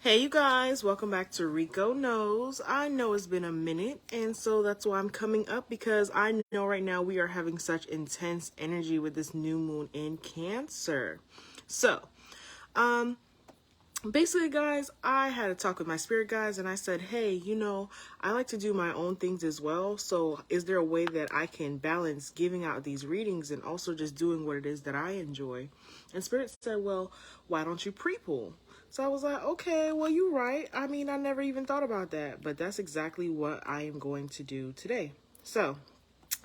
Hey you guys, welcome back to Rico Knows. I know it's been a minute, and so that's why I'm coming up, because I know right now we are having such intense energy with this new moon in Cancer. So, um, basically guys, I had a talk with my spirit guides and I said, hey, I like to do my own things as well. So is there a way that I can balance giving out these readings and also just doing what it is that I enjoy? And spirit said, well, why don't you pre-pull? So I was like, okay, well, you're right. I mean, I never even thought about that, but that's exactly what I am going to do today. So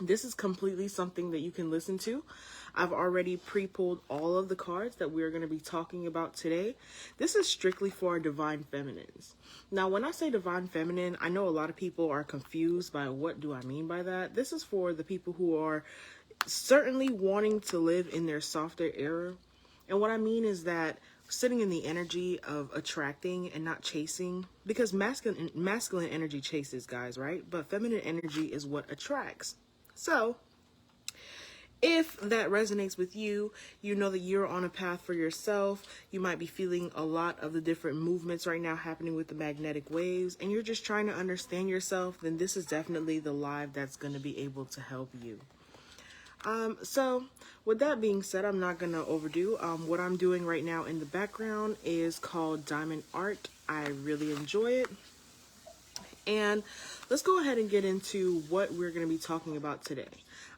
this is completely something that you can listen to. I've already pre-pulled all of the cards that we're going to be talking about today. This is strictly for our divine feminines. Now, when I say divine feminine, I know a lot of people are confused by what do I mean by that. This is for the people who are certainly wanting to live in their softer era. And what I mean is that sitting in the energy of attracting and not chasing, because masculine energy chases, guys, right? But feminine energy is what attracts. So if that resonates with you, you know that you're on a path for yourself. You might be feeling a lot of the different movements right now happening with the magnetic waves, and you're just trying to understand yourself, then this is definitely the live that's going to be able to help you. So with that being said, I'm not going to overdo. What I'm doing right now in the background is called Diamond Art. I really enjoy it. And let's go ahead and get into what we're going to be talking about today.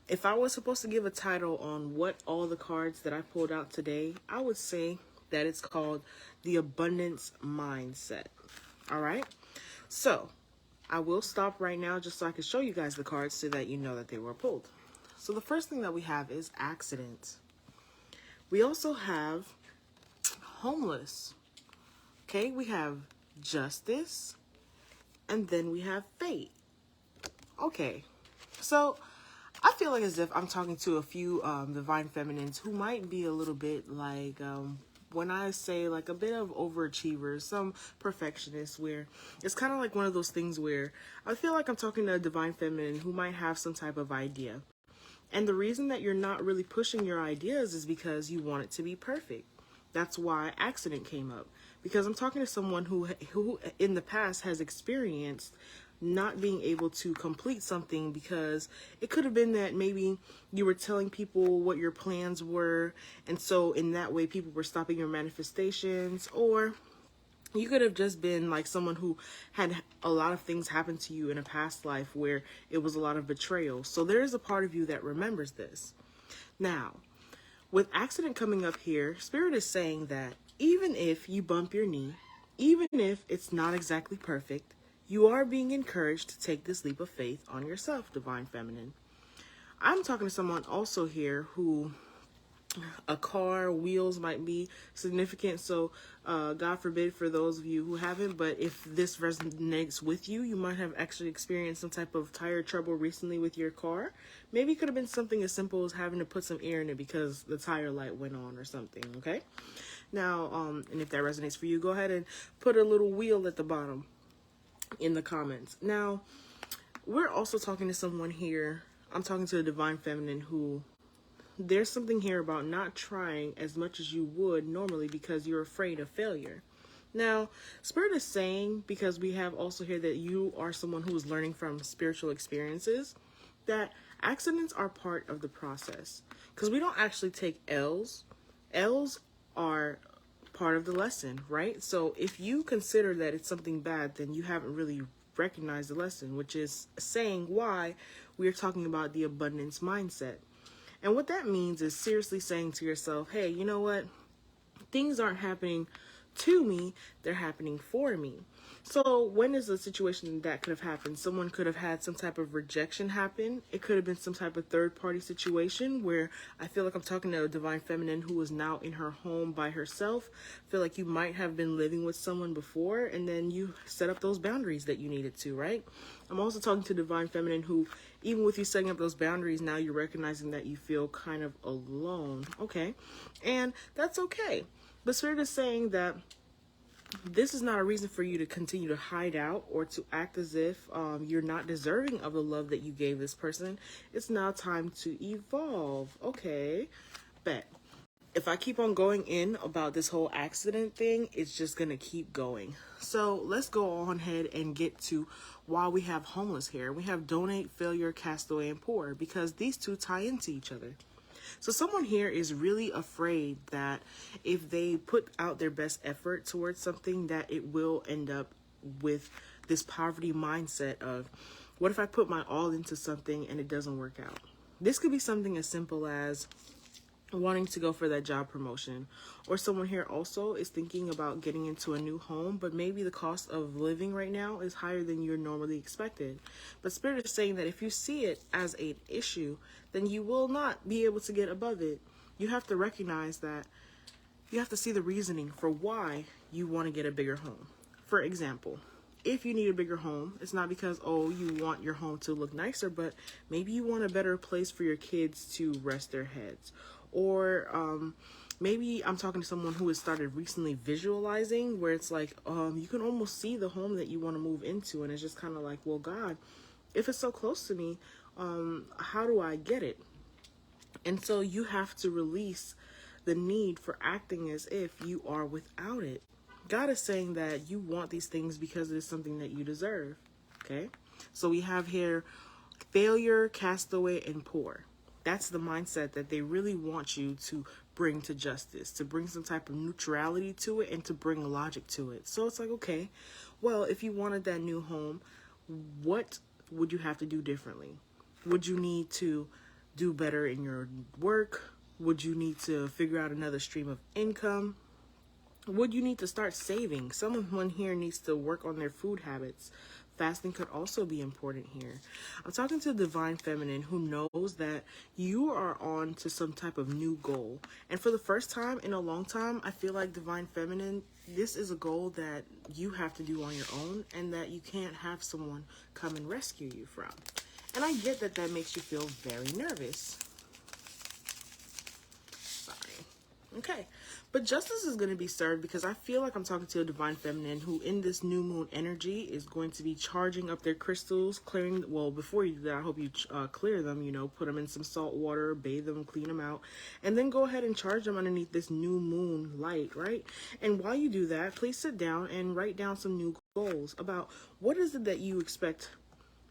If I was supposed to give a title on what all the cards that I pulled out today, I would say that it's called the Abundance Mindset. All right. So I will stop right now just so I can show you guys the cards so that you know that they were pulled. So the first thing that we have is accident. We also have homeless. Okay, we have justice. And then we have fate. Okay, so I feel like as if I'm talking to a few divine feminines who might be a little bit like, when I say like a bit of overachievers, some perfectionists, where it's kind of like one of those things where I feel like I'm talking to a divine feminine who might have some type of idea. And the reason that you're not really pushing your ideas is because you want it to be perfect. That's why accident came up. Because I'm talking to someone who in the past has experienced not being able to complete something because it could have been that maybe you were telling people what your plans were, and so in that way people were stopping your manifestations, or you could have just been like someone who had a lot of things happen to you in a past life where it was a lot of betrayal. So there is a part of you that remembers this. Now, with accident coming up here, Spirit is saying that even if you bump your knee, even if it's not exactly perfect, you are being encouraged to take this leap of faith on yourself, Divine Feminine. I'm talking to someone also here who a car, wheels might be significant. So God forbid for those of you who haven't, but if this resonates with you, you might have actually experienced some type of tire trouble recently with your car. Maybe it could have been something as simple as having to put some air in it because the tire light went on or something. Okay. Now, and if that resonates for you, go ahead and put a little wheel at the bottom in the comments. Now, we're also talking to someone here. I'm talking to a divine feminine who, there's something here about not trying as much as you would normally because you're afraid of failure. Now, Spirit is saying, because we have also here that you are someone who is learning from spiritual experiences, that accidents are part of the process. Because we don't actually take L's. L's are part of the lesson, right? So if you consider that it's something bad, then you haven't really recognized the lesson, which is saying why we're talking about the abundance mindset. And what that means is seriously saying to yourself, hey, you know what? Things aren't happening to me, they're happening for me. So when is a situation that could have happened? Someone could have had some type of rejection happen. It could have been some type of third party situation where I feel like I'm talking to a divine feminine who is now in her home by herself. I feel like you might have been living with someone before and then you set up those boundaries that you needed to, right? I'm also talking to divine feminine who, even with you setting up those boundaries, now you're recognizing that you feel kind of alone. Okay. And that's okay. But Spirit is saying that this is not a reason for you to continue to hide out or to act as if you're not deserving of the love that you gave this person. It's now time to evolve. Okay, bet. if I keep on going in about this whole accident thing, it's just going to keep going. So let's go on ahead and get to why we have homeless here. We have donate, failure, castaway, and poor, because these two tie into each other. So someone here is really afraid that if they put out their best effort towards something, that it will end up with this poverty mindset of, what if I put my all into something and it doesn't work out? This could be something as simple as wanting to go for that job promotion, or someone here also is thinking about getting into a new home, but maybe the cost of living right now is higher than you're normally expected. But Spirit is saying that if you see it as an issue, then you will not be able to get above it. You have to recognize that you have to see the reasoning for why you want to get a bigger home. For example, if you need a bigger home, it's not because, oh, you want your home to look nicer, but maybe you want a better place for your kids to rest their heads. Or maybe I'm talking to someone who has started recently visualizing, where it's like you can almost see the home that you want to move into, and it's just kind of like, well, God, if it's so close to me, how do I get it? And so you have to release the need for acting as if you are without it. God is saying that you want these things because it is something that you deserve. Okay? So we have here failure, castaway, and poor. That's the mindset that they really want you to bring to justice, to bring some type of neutrality to it, and to bring logic to it. So it's like, okay, well, if you wanted that new home, what would you have to do differently? Would you need to do better in your work? Would you need to figure out another stream of income? Would you need to start saving? Someone here needs to work on their food habits. Fasting could also be important here. I'm talking to Divine Feminine, who knows that you are on to some type of new goal. And for the first time in a long time, I feel like Divine Feminine, this is a goal that you have to do on your own, and that you can't have someone come and rescue you from. And I get that that makes you feel very nervous. Sorry. Okay. But justice is going to be served, because I feel like I'm talking to a Divine Feminine who in this new moon energy is going to be charging up their crystals, clearing, well, before you do that, I hope you clear them, put them in some salt water, bathe them, clean them out, and then go ahead and charge them underneath this new moon light, right? And while you do that, please sit down and write down some new goals about what is it that you expect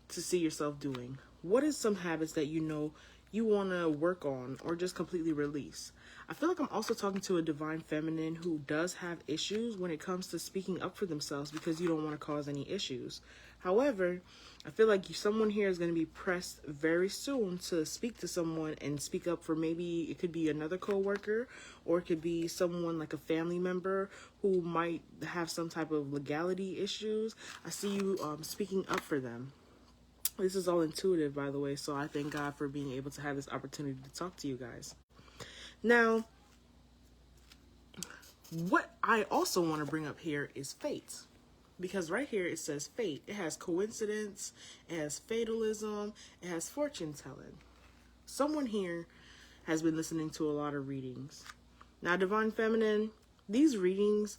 to see yourself doing. What is some habits that you want to work on or just completely release? I feel like I'm also talking to a Divine Feminine who does have issues when it comes to speaking up for themselves, because you don't want to cause any issues. However, I feel like someone here is going to be pressed very soon to speak to someone and speak up for, maybe it could be another coworker, or it could be someone like a family member who might have some type of legality issues. I see you speaking up for them. This is all intuitive, by the way, so I thank God for being able to have this opportunity to talk to you guys. Now, what I also want to bring up here is fate. Because right here it says fate. It has coincidence, it has fatalism, it has fortune telling. Someone here has been listening to a lot of readings. Now, Divine Feminine, these readings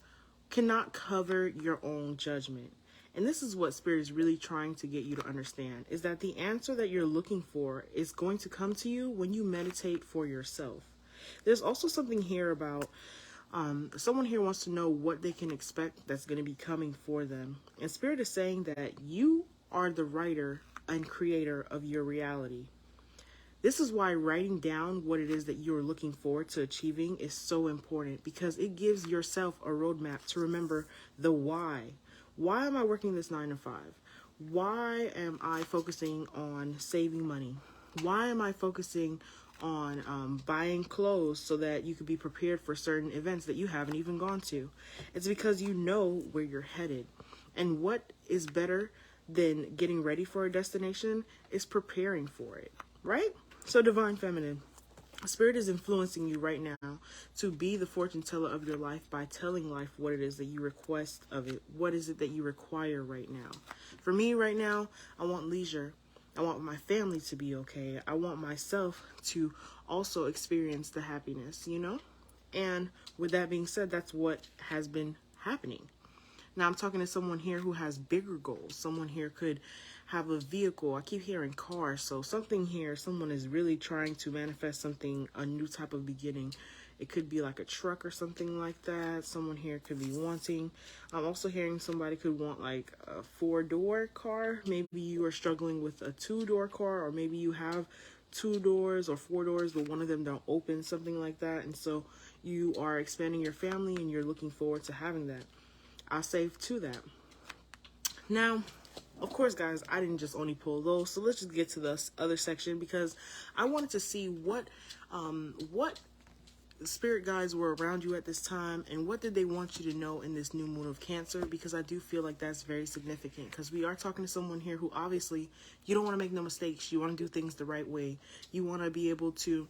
cannot cover your own judgment. And this is what Spirit is really trying to get you to understand, is that the answer that you're looking for is going to come to you when you meditate for yourself. There's also something here about someone here wants to know what they can expect that's going to be coming for them. And Spirit is saying that you are the writer and creator of your reality. This is why writing down what it is that you're looking forward to achieving is so important, because it gives yourself a roadmap to remember the why. Why am I working this 9 to 5? Why am I focusing on saving money? Why am I focusing on buying clothes so that you could be prepared for certain events that you haven't even gone to? It's because you know where you're headed. And what is better than getting ready for a destination is preparing for it, right? So Divine Feminine, Spirit is influencing you right now to be the fortune teller of your life by telling life what it is that you request of it. What is it that you require right now? For me right now, I want leisure. I want my family to be okay. I want myself to also experience the happiness, And with that being said, that's what has been happening. Now I'm talking to someone here who has bigger goals. Someone here could have a vehicle. I keep hearing cars. So something here, someone is really trying to manifest something, a new type of beginning. It could be like a truck or something like that. Someone here could be wanting. I'm also hearing somebody could want like a 4-door car. Maybe you are struggling with a 2-door car, or maybe you have 2 doors or 4 doors, but one of them don't open, something like that. And so you are expanding your family and you're looking forward to having that. I'll save to that. Now, of course, guys, I didn't just only pull those, so let's just get to the other section, because I wanted to see what spirit guides were around you at this time, and what did they want you to know in this new moon of Cancer, because I do feel like that's very significant, because we are talking to someone here who obviously, you don't want to make no mistakes. You want to do things the right way. You want to be able to,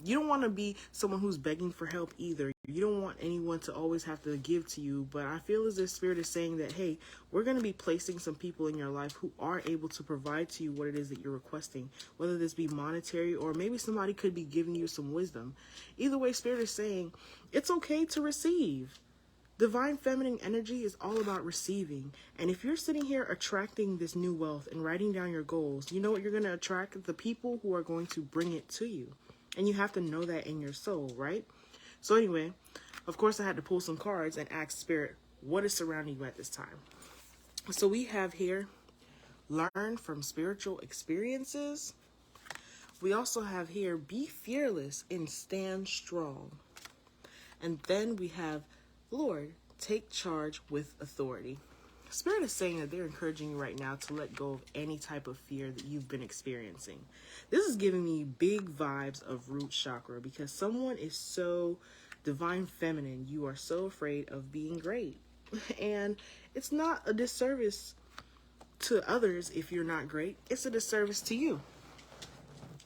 you don't want to be someone who's begging for help either. You don't want anyone to always have to give to you, but I feel as if Spirit is saying that, hey, we're going to be placing some people in your life who are able to provide to you what it is that you're requesting, whether this be monetary, or maybe somebody could be giving you some wisdom. Either way, Spirit is saying it's okay to receive. Divine feminine energy is all about receiving. And if you're sitting here attracting this new wealth and writing down your goals, you know what you're going to attract? The people who are going to bring it to you. And you have to know that in your soul, right? So anyway, of course, I had to pull some cards and ask Spirit, what is surrounding you at this time? So we have here, learn from spiritual experiences. We also have here, be fearless and stand strong. And then we have, Lord, take charge with authority. Spirit is saying that they're encouraging you right now to let go of any type of fear that you've been experiencing. This is giving me big vibes of root chakra, because someone is so divine feminine. You are so afraid of being great. And it's not a disservice to others if you're not great. It's a disservice to you.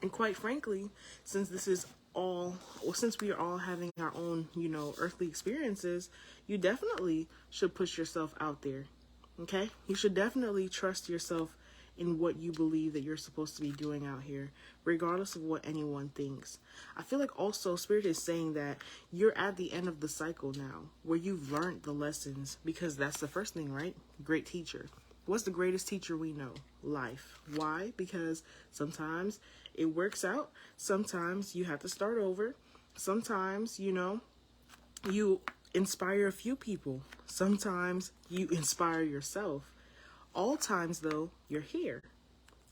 And quite frankly, since this is all, well, since we are all having our own, earthly experiences, you definitely should push yourself out there. Okay? You should definitely trust yourself in what you believe that you're supposed to be doing out here, regardless of what anyone thinks. I feel like also Spirit is saying that you're at the end of the cycle now, where you've learned the lessons, because that's the first thing, right? Great teacher. What's the greatest teacher we know? Life. Why? Because sometimes it works out. Sometimes you have to start over. Sometimes, you inspire a few people. Sometimes you inspire yourself. All times, though, you're here.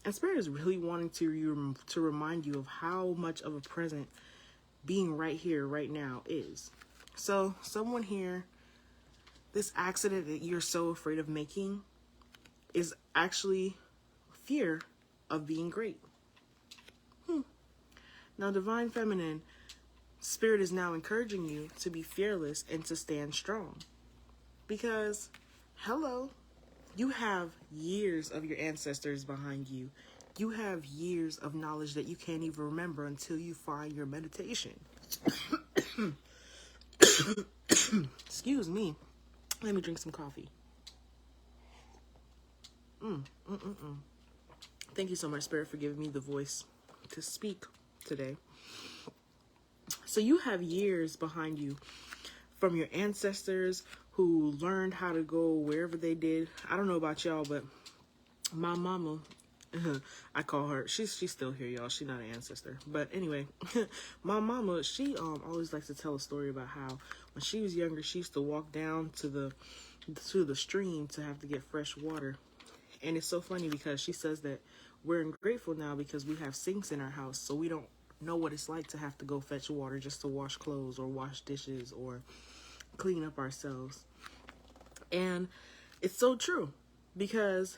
And Spirit is really wanting to remind you of how much of a present being right here, right now is. So someone here, this accident that you're so afraid of making is actually fear of being great. Now, Divine Feminine, Spirit is now encouraging you to be fearless and to stand strong. Because, hello, you have years of your ancestors behind you. You have years of knowledge that you can't even remember until you find your meditation. Excuse me. Let me drink some coffee. Thank you so much, Spirit, for giving me the voice to speak today. So you have years behind you from your ancestors who learned how to go wherever they did. I don't know about y'all, but my mama, I call her, she's still here, y'all. She's not an ancestor. But anyway, my mama, she always likes to tell a story about how when she was younger, she used to walk down to the stream to have to get fresh water. And it's so funny because she says that we're ungrateful now because we have sinks in our house, so we don't know what it's like to have to go fetch water just to wash clothes or wash dishes or clean up ourselves. And it's so true, because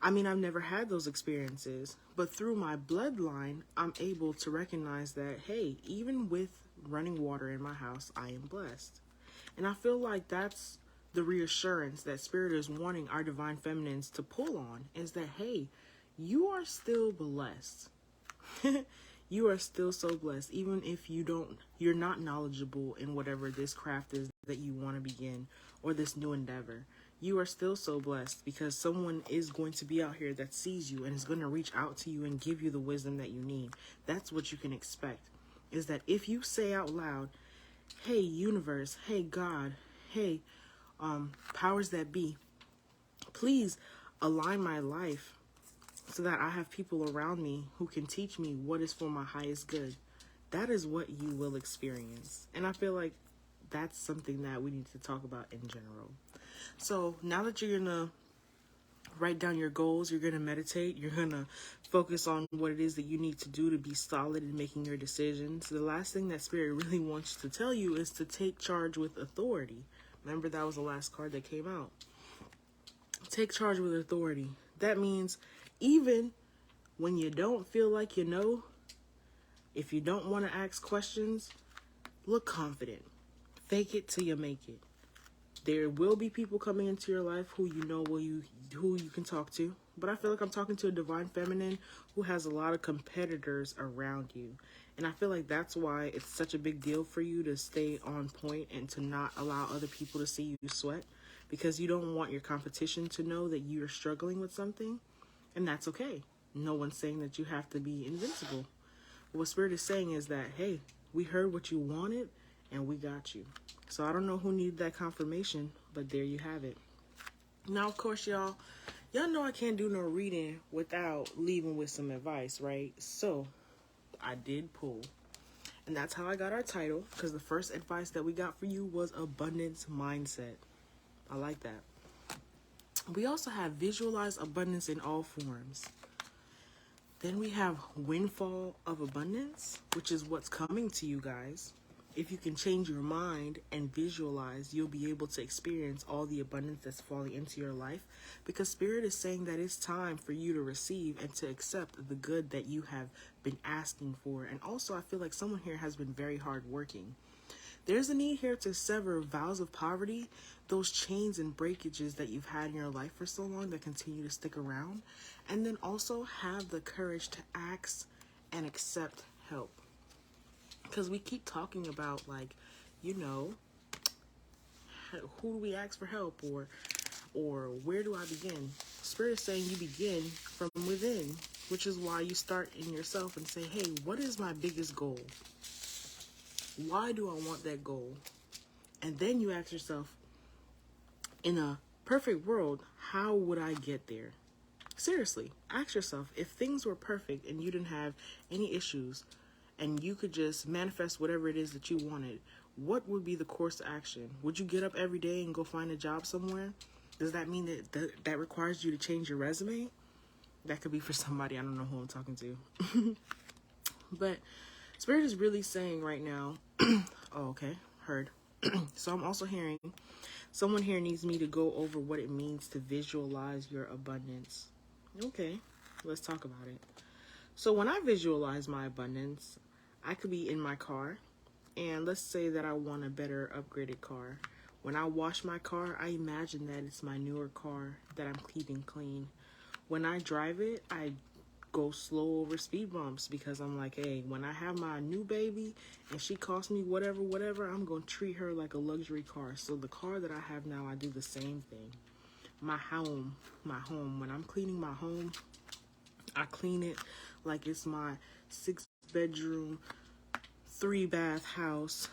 I've never had those experiences, but through my bloodline, I'm able to recognize that, hey, even with running water in my house, I am blessed. And I feel like that's the reassurance that Spirit is wanting our divine feminines to pull on, is that, hey, you are still blessed. You are still so blessed, even if you're not knowledgeable in whatever this craft is that you want to begin, or this new endeavor. You are still so blessed, because someone is going to be out here that sees you and is going to reach out to you and give you the wisdom that you need. That's what you can expect, is that if you say out loud, hey, universe, hey, God, hey, powers that be, please align my life so that I have people around me who can teach me what is for my highest good. that is what you will experience. And I feel like that's something that we need to talk about in general. So now that you're gonna write down your goals, you're gonna meditate, you're gonna focus on what it is that you need to do to be solid in making your decisions. The last thing that Spirit really wants to tell you is to take charge with authority. Remember, that was the last card that came out. Take charge with authority. That means even when you don't feel like you know, if you don't want to ask questions, look confident. Fake it till you make it. There will be people coming into your life who you know who you can talk to. But I feel like I'm talking to a divine feminine who has a lot of competitors around you. And I feel like that's why it's such a big deal for you to stay on point and to not allow other people to see you sweat, because you don't want your competition to know that you're struggling with something. And that's okay. No one's saying that you have to be invincible. What Spirit is saying is that, hey, we heard what you wanted and we got you. So I don't know who needed that confirmation, but there you have it. Now, of course, y'all know I can't do no reading without leaving with some advice, right? So I did pull. And that's how I got our title, because the first advice that we got for you was abundance mindset. I like that. We also have visualize abundance in all forms. Then we have windfall of abundance, which is what's coming to you guys. If you can change your mind and visualize, you'll be able to experience all the abundance that's falling into your life, because Spirit is saying that it's time for you to receive and to accept the good that you have been asking for. And also, I feel like someone here has been very hardworking. There's a need here to sever vows of poverty, those chains and breakages that you've had in your life for so long that continue to stick around. And then also have the courage to ask and accept help. Because we keep talking about, like, you know, who do we ask for help, or where do I begin? Spirit is saying you begin from within, which is why you start in yourself and say, hey, what is my biggest goal? Why do I want that goal? And then you ask yourself, in a perfect world, how would I get there? Seriously, ask yourself, if things were perfect and you didn't have any issues and you could just manifest whatever it is that you wanted, what would be the course of action? Would you get up every day and go find a job somewhere? Does that mean that requires you to change your resume? That could be for somebody. I don't know who I'm talking to. But Spirit is really saying right now, oh, okay, heard. So I'm also hearing someone here needs me to go over what it means to visualize your abundance. Okay, let's talk about it. So when I visualize my abundance, I could be in my car, and let's say that I want a better upgraded car. When I wash my car, I imagine that it's my newer car that I'm keeping clean. When I drive it, I go slow over speed bumps, because I'm like, hey, when I have my new baby and she costs me whatever, I'm going to treat her like a luxury car. So the car that I have now, I do the same thing. My home, when I'm cleaning my home, I clean it like it's my 6-bedroom, 3-bath house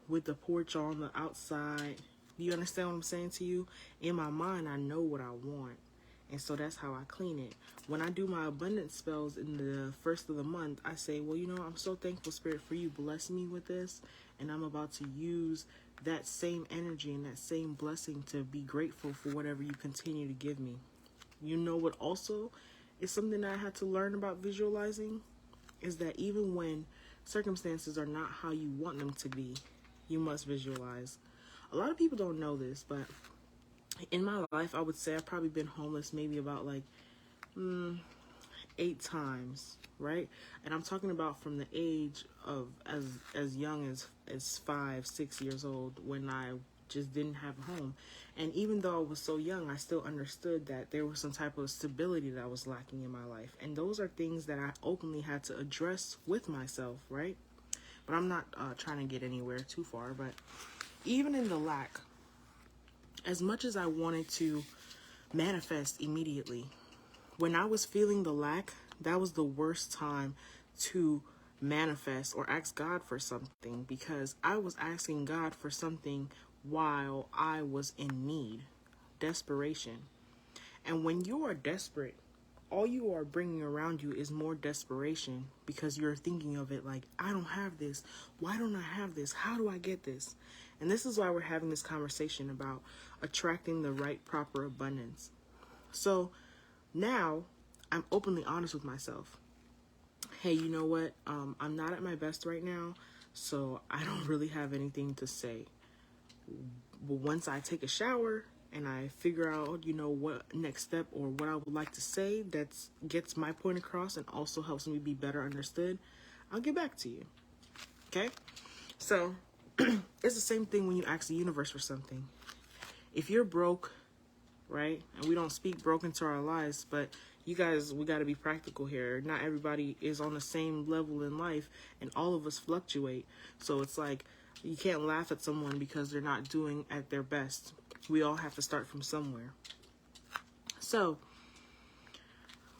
with the porch on the outside. You understand what I'm saying to you? In my mind, I know what I want. And so that's how I clean it. When I do my abundance spells in the first of the month, I say, well, you know, I'm so thankful, Spirit, for you blessing me with this. And I'm about to use that same energy and that same blessing to be grateful for whatever you continue to give me. You know what also is something that I had to learn about visualizing? Is that even when circumstances are not how you want them to be, you must visualize. A lot of people don't know this, but in my life, I would say I've probably been homeless maybe about like 8 times, right? And I'm talking about from the age of as young as 5, 6 years old, when I just didn't have a home. And even though I was so young, I still understood that there was some type of stability that was lacking in my life. And those are things that I openly had to address with myself, right? But I'm not trying to get anywhere too far. But even in the lack, as much as I wanted to manifest immediately, when I was feeling the lack, that was the worst time to manifest or ask God for something, because I was asking God for something while I was in need. Desperation. And when you are desperate, all you are bringing around you is more desperation, because you're thinking of it like, I don't have this. Why don't I have this? How do I get this? And this is why we're having this conversation about attracting the right, proper abundance. So now I'm openly honest with myself. Hey, you know what? I'm not at my best right now, so I don't really have anything to say. But once I take a shower and I figure out, what next step or what I would like to say that gets my point across and also helps me be better understood, I'll get back to you. Okay? So it's the same thing when you ask the universe for something. If you're broke, right? And we don't speak broke into our lives, but you guys, we got to be practical here. Not everybody is on the same level in life, and all of us fluctuate. So it's like, you can't laugh at someone because they're not doing at their best. We all have to start from somewhere. So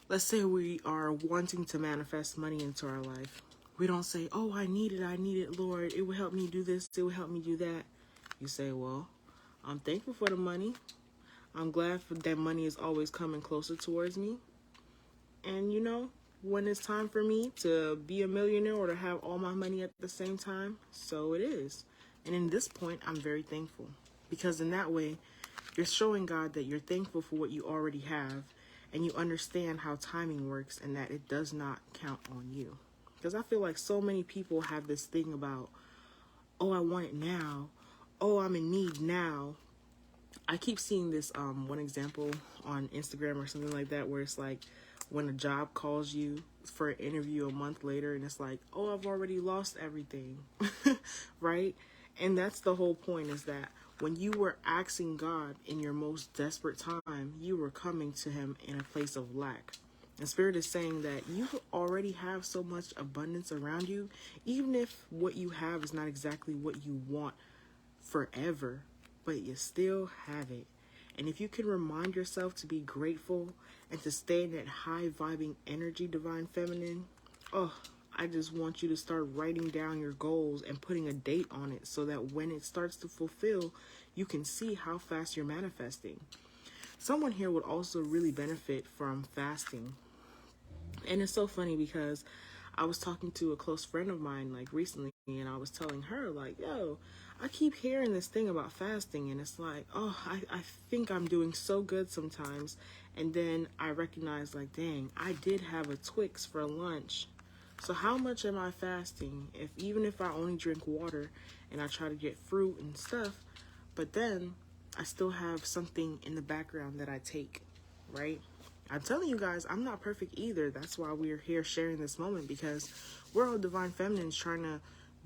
let's say we are wanting to manifest money into our life. We don't say, oh, I need it, Lord. It will help me do this. It will help me do that. You say, well, I'm thankful for the money. I'm glad that money is always coming closer towards me. And, when it's time for me to be a millionaire or to have all my money at the same time, so it is. And in this point, I'm very thankful. Because in that way, you're showing God that you're thankful for what you already have, and you understand how timing works and that it does not count on you. Because I feel like so many people have this thing about, oh, I want it now. Oh, I'm in need now. I keep seeing this one example on Instagram or something like that, where it's like when a job calls you for an interview a month later and it's like, oh, I've already lost everything, right? And that's the whole point, is that when you were asking God in your most desperate time, you were coming to him in a place of lack. And Spirit is saying that you already have so much abundance around you, even if what you have is not exactly what you want forever, but you still have it. And if you can remind yourself to be grateful and to stay in that high vibing energy, Divine Feminine, I just want you to start writing down your goals and putting a date on it, so that when it starts to fulfill, you can see how fast you're manifesting. Someone here would also really benefit from fasting. And it's so funny because I was talking to a close friend of mine recently, and I was telling her yo, I keep hearing this thing about fasting, and it's like, I think I'm doing so good sometimes. And then I recognize dang, I did have a Twix for lunch. So how much am I fasting? Even if I only drink water and I try to get fruit and stuff, but then I still have something in the background that I take, right? I'm telling you guys, I'm not perfect either. That's why we're here sharing this moment, because we're all Divine Feminines trying to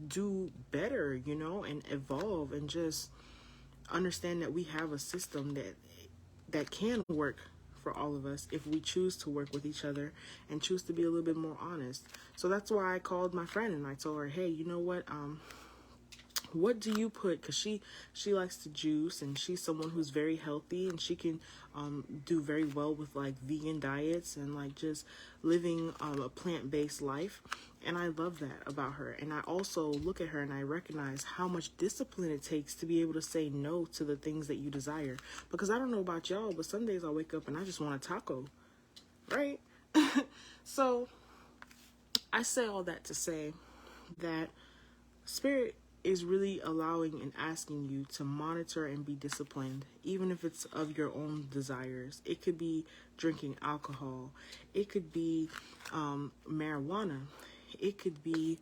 do better, and evolve, and just understand that we have a system that can work for all of us if we choose to work with each other and choose to be a little bit more honest. So that's why I called my friend and I told her, hey, you know what do you put? Because she likes to juice, and she's someone who's very healthy, and she can do very well with vegan diets and just living a plant-based life. And I love that about her. And I also look at her and I recognize how much discipline it takes to be able to say no to the things that you desire. Because I don't know about y'all, but some days I wake up and I just want a taco, right? So I say all that to say that Spirit is really allowing and asking you to monitor and be disciplined, even if it's of your own desires. It could be drinking alcohol. It could be marijuana. It could be,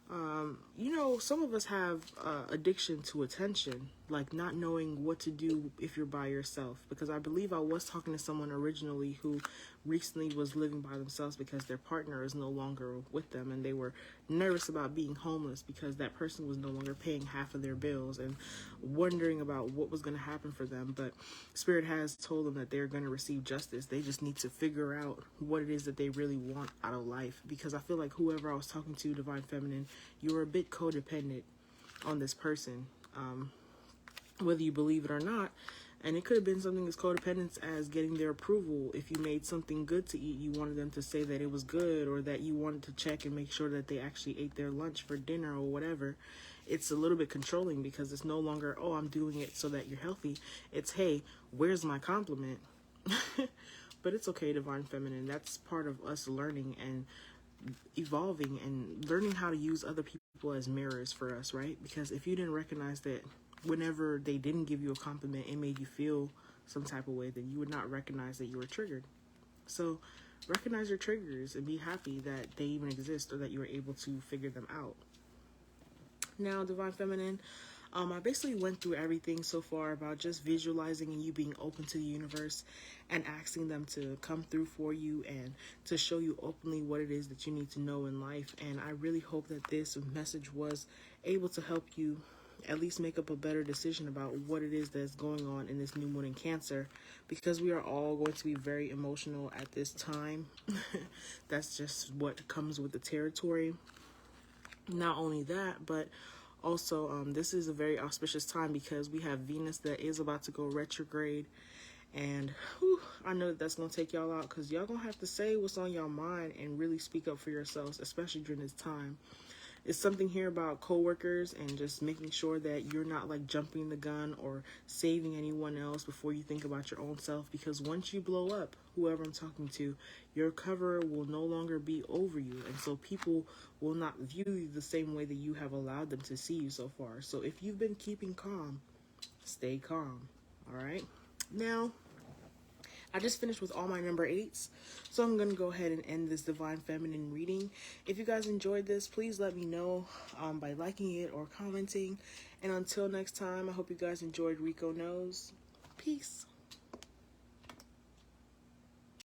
some of us have addiction to attention, not knowing what to do if you're by yourself. Because I believe I was talking to someone originally who recently was living by themselves because their partner is no longer with them, and they were nervous about being homeless because that person was no longer paying half of their bills, and wondering about what was going to happen for them. But Spirit has told them that they're going to receive justice. They just need to figure out what it is that they really want out of life. Because I feel like whoever I was talking to, Divine Feminine, you're a bit codependent on this person, whether you believe it or not. And it could have been something as codependent as getting their approval. If you made something good to eat, you wanted them to say that it was good, or that you wanted to check and make sure that they actually ate their lunch for dinner or whatever. It's a little bit controlling, because it's no longer, oh, I'm doing it so that you're healthy. It's, hey, where's my compliment? But it's okay, Divine Feminine. That's part of us learning and evolving and learning how to use other people as mirrors for us, right? Because if you didn't recognize that whenever they didn't give you a compliment, it made you feel some type of way, then you would not recognize that you were triggered. So recognize your triggers and be happy that they even exist or that you were able to figure them out. Now, Divine Feminine, I basically went through everything so far about just visualizing and you being open to the universe and asking them to come through for you and to show you openly what it is that you need to know in life. And I really hope that this message was able to help you at least make up a better decision about what it is that's going on in this new moon in Cancer, because we are all going to be very emotional at this time. That's just what comes with the territory. Not only that, but also this is a very auspicious time because we have Venus that is about to go retrograde. And I know that's going to take y'all out because y'all going to have to say what's on y'all mind and really speak up for yourselves, especially during this time. It's something here about coworkers and just making sure that you're not like jumping the gun or saving anyone else before you think about your own self. Because once you blow up, whoever I'm talking to, your cover will no longer be over you. And so people will not view you the same way that you have allowed them to see you so far. So if you've been keeping calm, stay calm. All right. Now, I just finished with all my number 8s, so I'm going to go ahead and end this Divine Feminine reading. If you guys enjoyed this, please let me know by liking it or commenting. And until next time, I hope you guys enjoyed Rico Knows. Peace.